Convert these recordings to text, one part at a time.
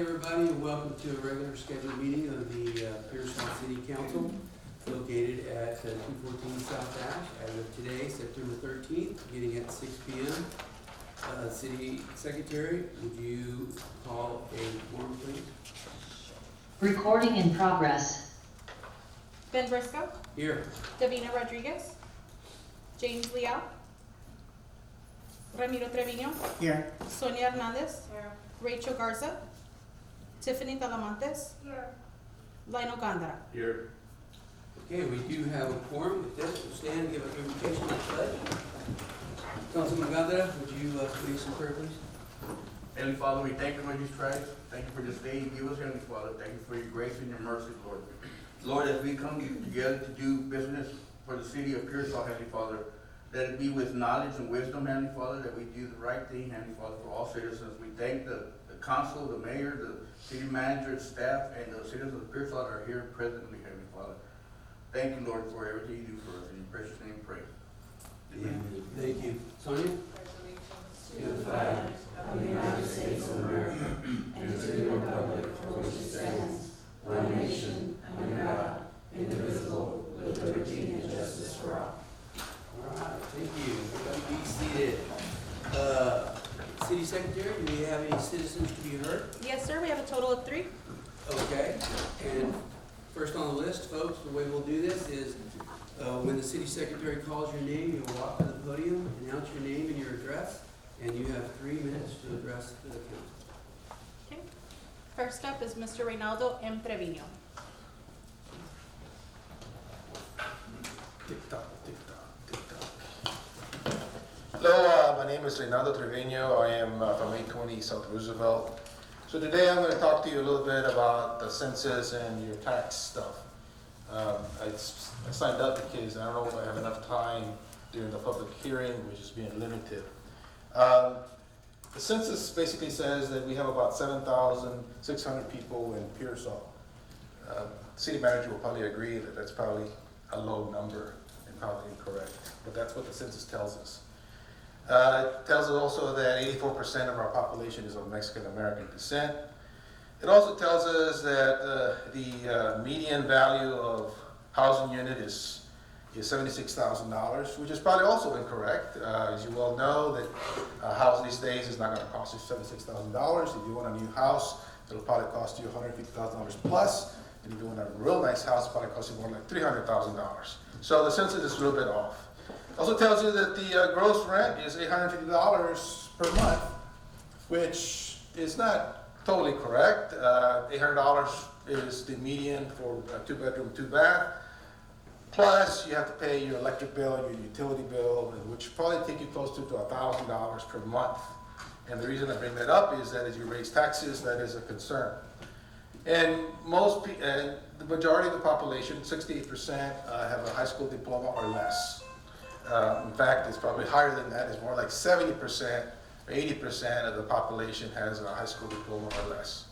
everybody, and welcome to a regular scheduled meeting of the Pearsall City Council located at 214 South Ash as of today, September 13th, beginning at 6 p.m. City Secretary, would you call a quorum, please? Recording in progress. Ben Briscoe, Here. Davina Rodriguez, James Leal, Ramiro Treviño, Here. Sonia Hernandez, Rachel Garza, Tiffany Talamantes, Lionel Gandara. Here. Okay, we do have a quorum. With this, we'll stand and give a invocation and pledge. Councilman Gandara, would you lead us in prayer, please? Heavenly Father, we thank you for these tribes. Thank you for this day you give us, Heavenly Father. Thank you for your grace and your mercy, Lord. Lord, as we come together to do business for the city of Pearsall, Heavenly Father, let it be with knowledge and wisdom, Heavenly Father, that we do the right thing, Heavenly Father, for all citizens. We thank the council, the mayor, the city manager, staff, and the citizens of Pearsall that are here presently, Heavenly Father. Thank you, Lord, for everything you do for us. In your precious name, we pray. Amen. Thank you. Sonia? To the flag of the United States of America and to the republic for which it stands, one nation, under God, indivisible, with liberty and justice for all. All right, thank you. Everybody be seated. City Secretary, do we have any citizens to be heard? Yes, sir, we have a total of 3. Okay, and first on the list, folks, the way we'll do this is when the city secretary calls your name, you'll walk to the podium, announce your name and your address, and you have 3 minutes to address the council. Okay. First up is Mr. Reynaldo M. Treviño. Hello, my name is Reynaldo Treviño. I am from 820 South Roosevelt. So today I'm going to talk to you a little bit about the census and your tax stuff. I signed up because I don't know if I have enough time during the public hearing, which is being limited. The census basically says that we have about 7,600 people in Pearsall. City manager will probably agree that that's probably a low number and probably incorrect, but that's what the census tells us. It tells us also that 84% of our population is of Mexican American descent. It also tells us that the median value of housing unit is $76,000, which is probably also incorrect. As you well know, that a house these days is not going to cost you $76,000. If you want a new house, it'll probably cost you $150,000 plus. And if you want a real nice house, it'll probably cost you more like $300,000. So the census is a little bit off. Also tells you that the gross rent is $850 per month, which is not totally correct. $800 is the median for a 2-bedroom, 2-bath. Plus, you have to pay your electric bill and your utility bill, which probably take you close to $1,000 per month. And the reason I bring that up is that as you raise taxes, that is a concern. And the majority of the population, 68%, have a high school diploma or less. In fact, it's probably higher than that. It's more like 70% or 80% of the population has a high school diploma or less.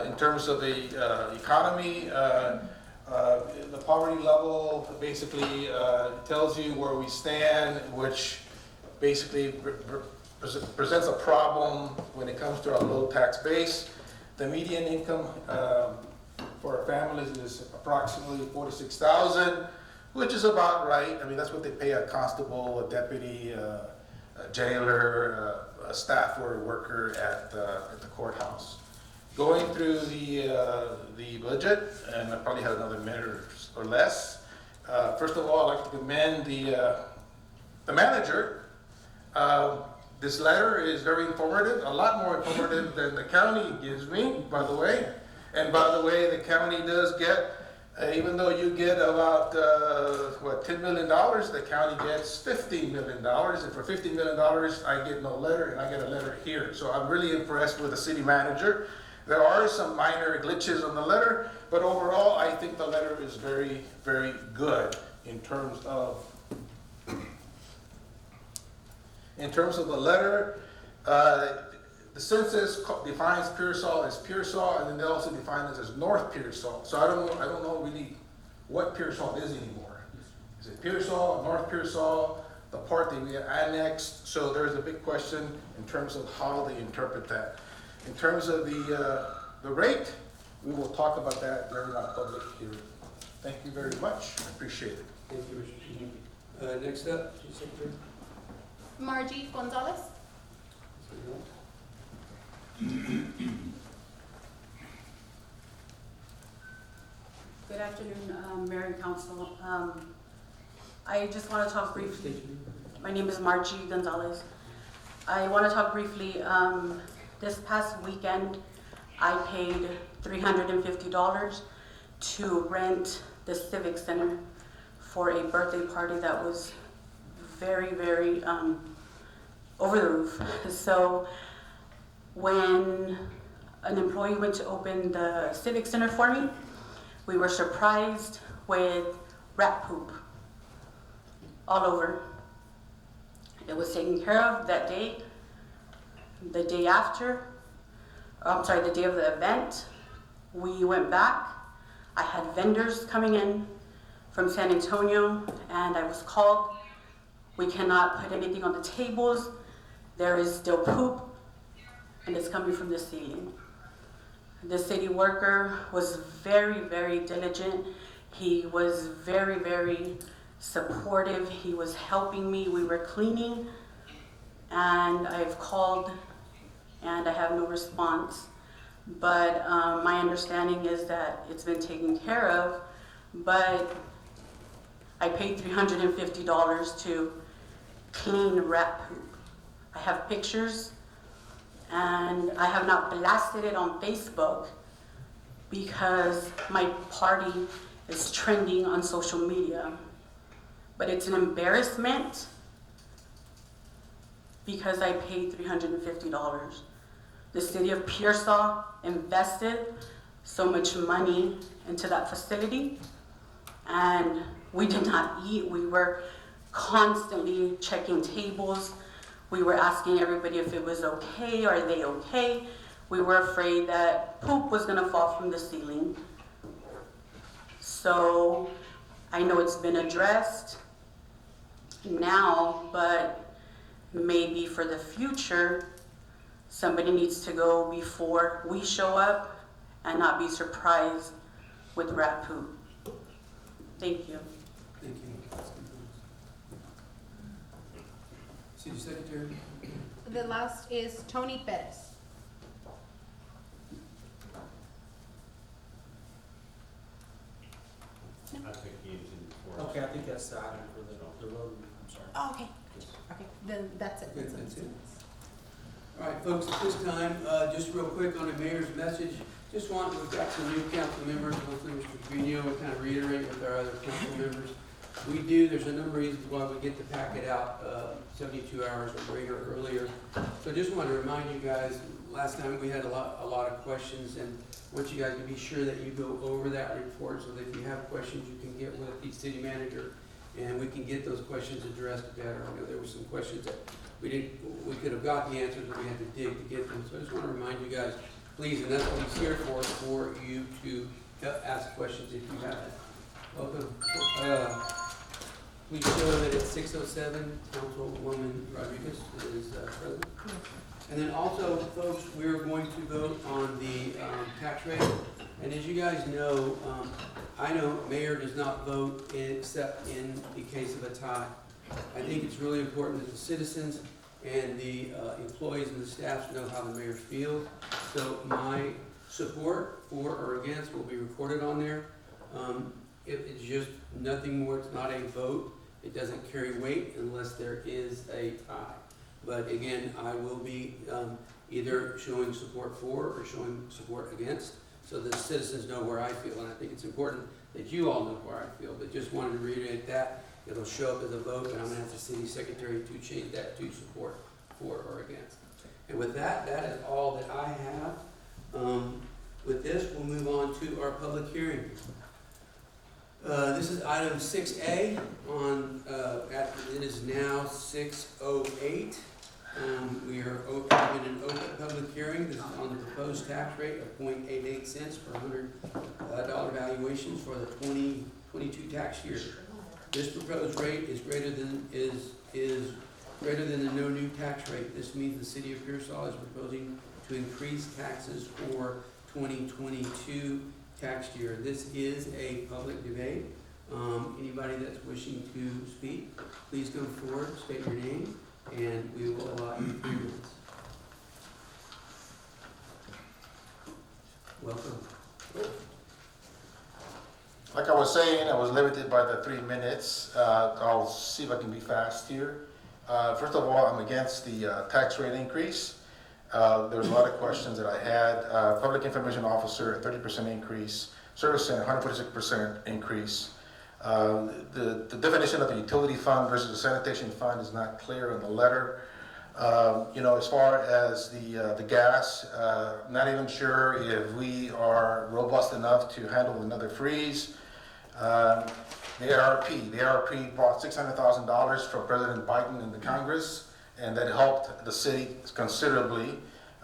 In terms of the economy, the poverty level basically tells you where we stand, which basically presents a problem when it comes to our low tax base. The median income for our families is approximately $46,000. Which is about right. I mean, that's what they pay a constable, a deputy, a jailer, a staff or a worker at the courthouse. Going through the budget, and I probably have another minute or less. First of all, I'd like to commend the manager. This letter is very informative, a lot more informative than the county gives me, by the way. And by the way, the county does get, even though you get about, $10 million, the county gets $15 million. And for $15 million, I get no letter, and I get a letter here. So I'm really impressed with the city manager. There are some minor glitches on the letter, but overall, I think the letter is very, very good in terms of the letter. The census defines Pearsall as Pearsall, and then they also define us as North Pearsall. So I don't know really what Pearsall is anymore. Is it Pearsall, North Pearsall, the part that we annexed? So there's a big question in terms of how they interpret that. In terms of the rate, we will talk about that during our public hearing. Thank you very much. I appreciate it. Thank you, Mr. Trevino. Next up, City Secretary. Margie Gonzalez. Good afternoon, Mayor and Council. I just want to talk briefly. My name is Margie Gonzalez. I want to talk briefly. This past weekend, I paid $350 to rent the Civic Center for a birthday party that was very, very over the roof. So when an employee went to open the Civic Center for me, we were surprised with rat poop all over. It was taken care of that day. The day after, the day of the event, we went back. I had vendors coming in from San Antonio, and I was called. We cannot put anything on the tables. There is still poop, and it's coming from the ceiling. The city worker was very, very diligent. He was very, very supportive. He was helping me. We were cleaning, and I've called, and I have no response. But my understanding is that it's been taken care of, but I paid $350 to clean rat poop. I have pictures, and I have not blasted it on Facebook because my party is trending on social media. But it's an embarrassment because I paid $350. The city of Pearsall invested so much money into that facility, and we did not eat. We were constantly checking tables. We were asking everybody if it was okay, are they okay? We were afraid that poop was gonna fall from the ceiling. So I know it's been addressed now, but maybe for the future, somebody needs to go before we show up and not be surprised with rat poop. Thank you. Thank you. City Secretary. The last is Tony Perez. I think he is in before. Okay, I think that's the item for the road, I'm sorry. Oh, okay. Okay, then that's it. Good, that's it. All right, folks, at this time, just real quick on the mayor's message, we've got some new council members, hopefully Mr. Trevino will kind of reiterate with our other council members. There's a number of reasons why we get the packet out 72 hours or greater earlier. So just want to remind you guys, last time we had a lot of questions, and want you guys to be sure that you go over that report so that if you have questions, you can get with the city manager and we can get those questions addressed better. I know there were some questions that we could have got the answers, but we had to dig to get them. So I just want to remind you guys, please, and that's what he's here for you to ask questions if you have it. Welcome. Please show that at 6:07, Councilwoman Rodriguez is present. And then also, folks, we're going to vote on the tax rate. And as you guys know, I know mayor does not vote except in the case of a tie. I think it's really important that the citizens and the employees and the staff know how the mayor feels. So my support for or against will be recorded on there. It's just nothing more. It's not a vote. It doesn't carry weight unless there is a tie. But again, I will be either showing support for or showing support against, so the citizens know where I feel. And I think it's important that you all know where I feel. But just wanted to reiterate that. It'll show up as a vote, and I'm going to ask the city secretary to change that to support for or against. And with that, that is all that I have. With this, we'll move on to our public hearing. This is item 6A on, it is now 6:08. We are in an open public hearing. This is on the proposed tax rate of 0.88 cents per $100 valuations for the 2022 tax year. This proposed rate is greater than the no new tax rate. This means the city of Pearsall is proposing to increase taxes for 2022 tax year. This is a public debate. Anybody that's wishing to speak, please come forward, state your name, and we will allow you 3 minutes. Welcome. Like I was saying, I was limited by the 3 minutes. I'll see if I can be fast here. First of all, I'm against the tax rate increase. There's a lot of questions that I had. Public information officer, a 30% increase. Service center, 146% increase. The definition of a utility fund versus a sanitation fund is not clear in the letter. As far as the gas, not even sure if we are robust enough to handle another freeze. The ARP brought $600,000 from President Biden in the Congress, and that helped the city considerably.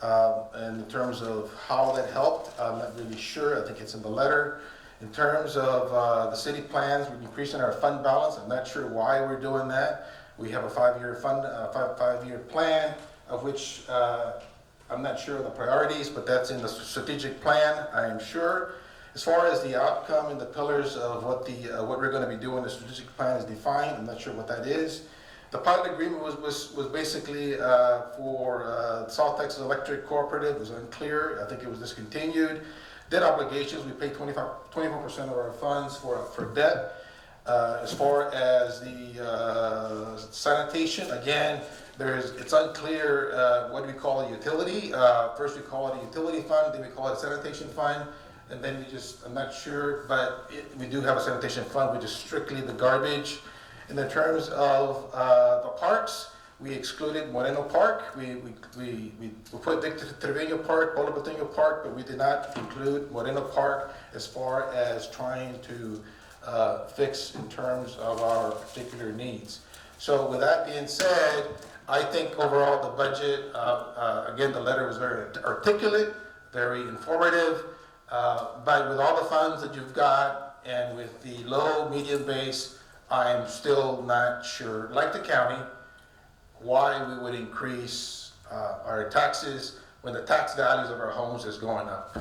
In terms of how that helped, I'm not really sure. I think it's in the letter. In terms of the city plans, we're increasing our fund balance. I'm not sure why we're doing that. We have a 5-year five-year plan, of which I'm not sure of the priorities, but that's in the strategic plan, I am sure. As far as the outcome and the pillars of what we're going to be doing, the strategic plan is defined. I'm not sure what that is. The pilot agreement was basically for South Texas Electric Cooperative. It was unclear. I think it was discontinued. Debt obligations, we pay 24% of our funds for debt. As far as the sanitation, again, it's unclear what we call a utility. First we call it a utility fund, then we call it a sanitation fund, and then I'm not sure, but we do have a sanitation fund, which is strictly the garbage. In the terms of the parks, we excluded Moreno Park. We put Victor Trevino Park, Polo Pateño Park, but we did not include Moreno Park as far as trying to fix in terms of our particular needs. So with that being said, I think overall the budget, again, the letter was very articulate, very informative, but with all the funds that you've got and with the low, medium base, I'm still not sure, like the county, why we would increase our taxes when the tax values of our homes is going up.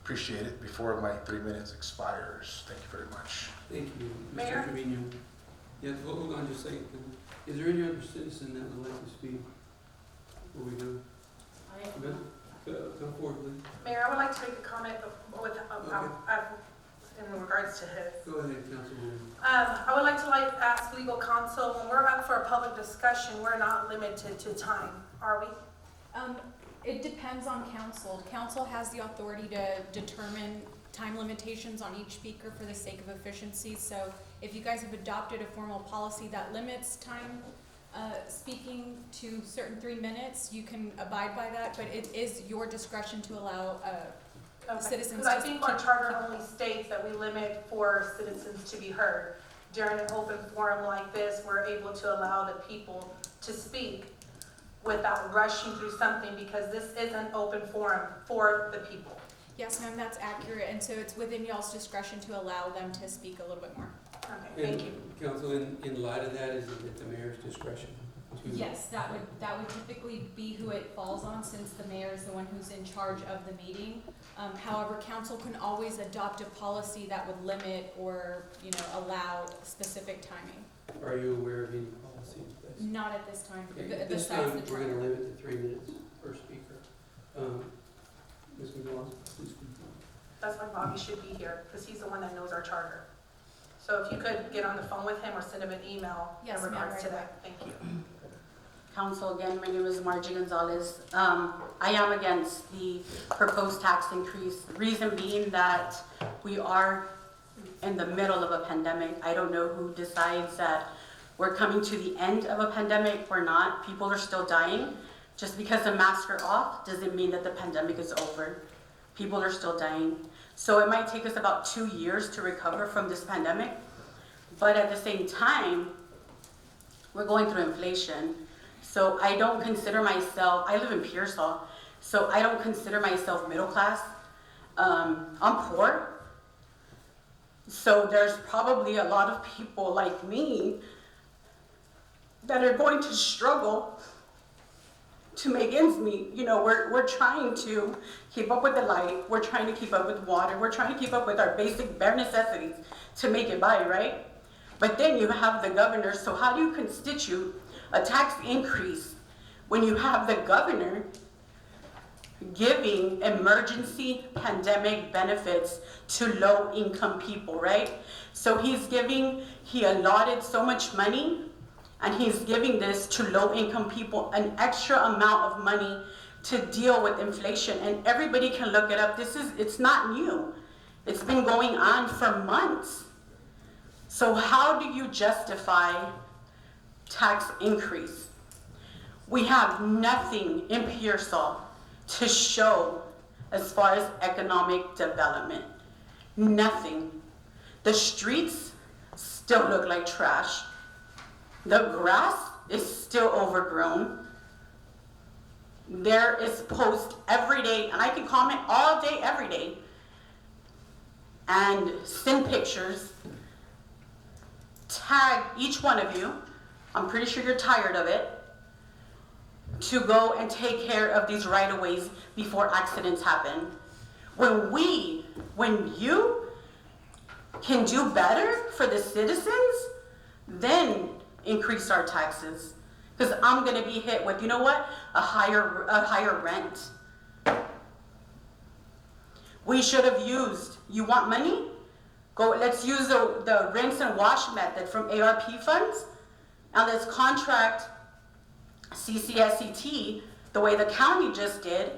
Appreciate it before my 3 minutes expires. Thank you very much. Thank you, Mayor? Mr. Trevino. Yes, hold on just a second. Is there any other citizen that would like to speak before we go? Come forward, please. Mayor, I would like to make a comment in regards to his. Go ahead, Councilwoman. I would like to ask legal counsel, when we're up for a public discussion, we're not limited to time, are we? It depends on council. Council has the authority to determine time limitations on each speaker for the sake of efficiency. So if you guys have adopted a formal policy that limits time speaking to certain 3 minutes, you can abide by that, but it is your discretion to allow citizens Because I think our charter only states that we limit for citizens to be heard. During an open forum like this, we're able to allow the people to speak without rushing through something, because this is an open forum for the people. Yes, ma'am, that's accurate, and so it's within y'all's discretion to allow them to speak a little bit more. Okay, thank you. Council, in light of that, is it at the mayor's discretion? Yes, that would typically be who it falls on, since the mayor is the one who's in charge of the meeting. However, council can always adopt a policy that would limit or, allow specific timing. Are you aware of any policy in place? Not at this time. Okay, Besides this time, the we're charter. gonna limit to 3 minutes per speaker. Ms. McLaughlin, please continue. That's why Bobby should be here, because he's the one that knows our charter. So if you could get on the phone with him or send him an email Yes, in ma'am, regards to right that. Thank you. Council, again, my name is Margie Gonzalez. I am against the proposed tax increase. Reason being that we are in the middle of a pandemic. I don't know who decides that we're coming to the end of a pandemic. We're not. People are still dying. Just because the masks are off doesn't mean that the pandemic is over. People are still dying. So it might take us about 2 years to recover from this pandemic. But at the same time, we're going through inflation. So I don't consider myself, I live in Pearsall, so I don't consider myself middle class. I'm poor. So there's probably a lot of people like me that are going to struggle to make ends meet. You know, we're trying to keep up with the light, we're trying to keep up with water, we're trying to keep up with our basic bare necessities to make it by, right? But then you have the governor, so how do you constitute a tax increase when you have the governor giving emergency pandemic benefits to low-income people, right? So he allotted so much money, and he's giving this to low-income people, an extra amount of money to deal with inflation. And everybody can look it up. It's not new. It's been going on for months. So how do you justify tax increase? We have nothing in Pearsall to show as far as economic development. Nothing. The streets still look like trash. The grass is still overgrown. There is posts every day, and I can comment all day, every day, and send pictures, tag each one of you. I'm pretty sure you're tired of it, to go and take care of these right-of-ways before accidents happen. When you can do better for the citizens, then increase our taxes. Because I'm gonna be hit with, you know what? A higher rent. We should have used, you want money? Let's use the rinse and wash method from ARP funds, and let's contract CCSET, the way the county just did,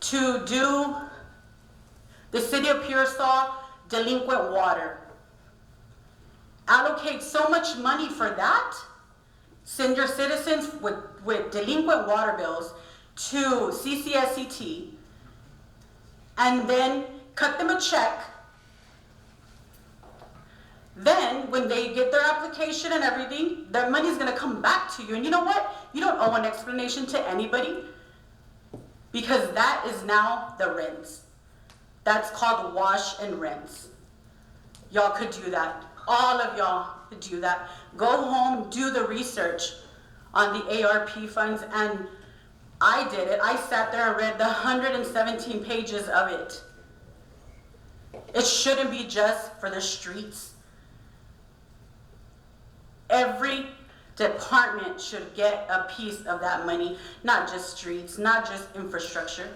to do the city of Pearsall delinquent water. Allocate so much money for that. Send your citizens with delinquent water bills to CCSET, and then cut them a check. Then, when they get their application and everything, their money's gonna come back to you. And you know what? You don't owe an explanation to anybody, because that is now the rinse. That's called wash and rinse. Y'all could do that. All of y'all could do that. Go home, do the research on the ARP funds, and I did it. I sat there and read the 117 pages of it. It shouldn't be just for the streets. Every department should get a piece of that money, not just streets, not just infrastructure.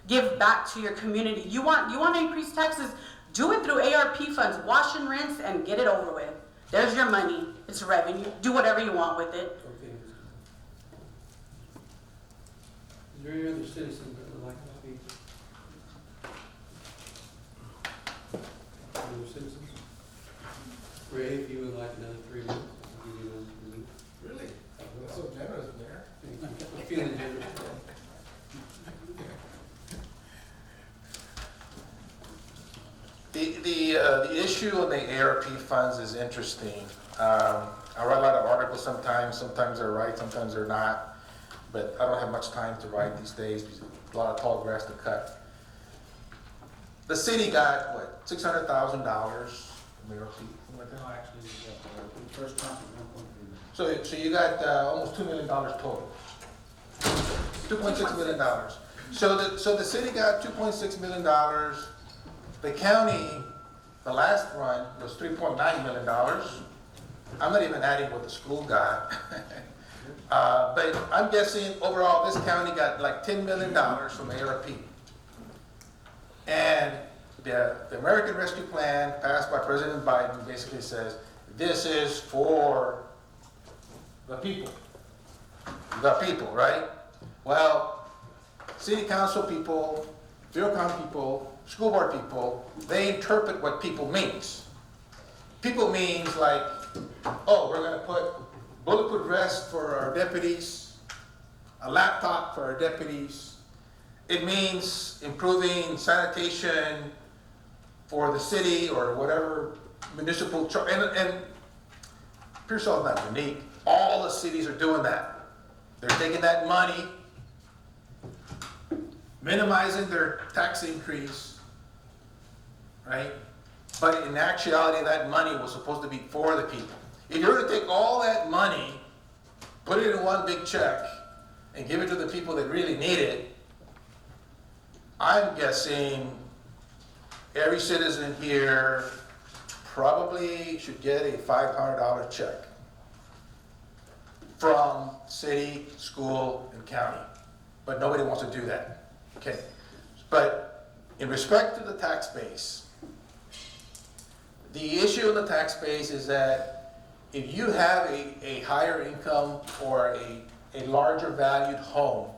Give back to your community. You want to increase taxes? Do it through ARP funds. Wash and rinse and get it over with. There's your money. It's revenue. Do whatever you want with it. Okay. Is there any other citizens that would like to speak? Other citizens? Ray, if you would like another 3 minutes, I'll give you another 3 minutes. Really? That's so generous, Mayor. I'm feeling generous today. The issue on the ARP funds is interesting. I write a lot of articles sometimes they're right, sometimes they're not, but I don't have much time to write these days, because a lot of tall grass to cut. The city got, what, $600,000 from ARP, something like that? No, actually, the first tranche was 1.3 million. So you got almost $2 million total. $2.6 million. So the city got $2.6 million. The county, the last run was $3.9 million. I'm not even adding what the school got. But I'm guessing overall this county got like $10 million from ARP. And the American Rescue Plan passed by President Biden basically says, this is for the people. The people, right? Well, city council people, Bureau County people, school board people, they interpret what people means. People means like, oh, we're gonna put bulletproof vests for our deputies, a laptop for our deputies. It means improving sanitation for the city or whatever municipal, and Pearsall is not unique. All the cities are doing that. They're taking that money, minimizing their tax increase, right? But in actuality, that money was supposed to be for the people. If you were to take all that money put it in one big check and give it to the people that really need it, I'm guessing every citizen here probably should get a $500 check from city, school, and county. But nobody wants to do that, okay? But in respect to the tax base, the issue in the tax base is that if you have a higher income or a larger valued home,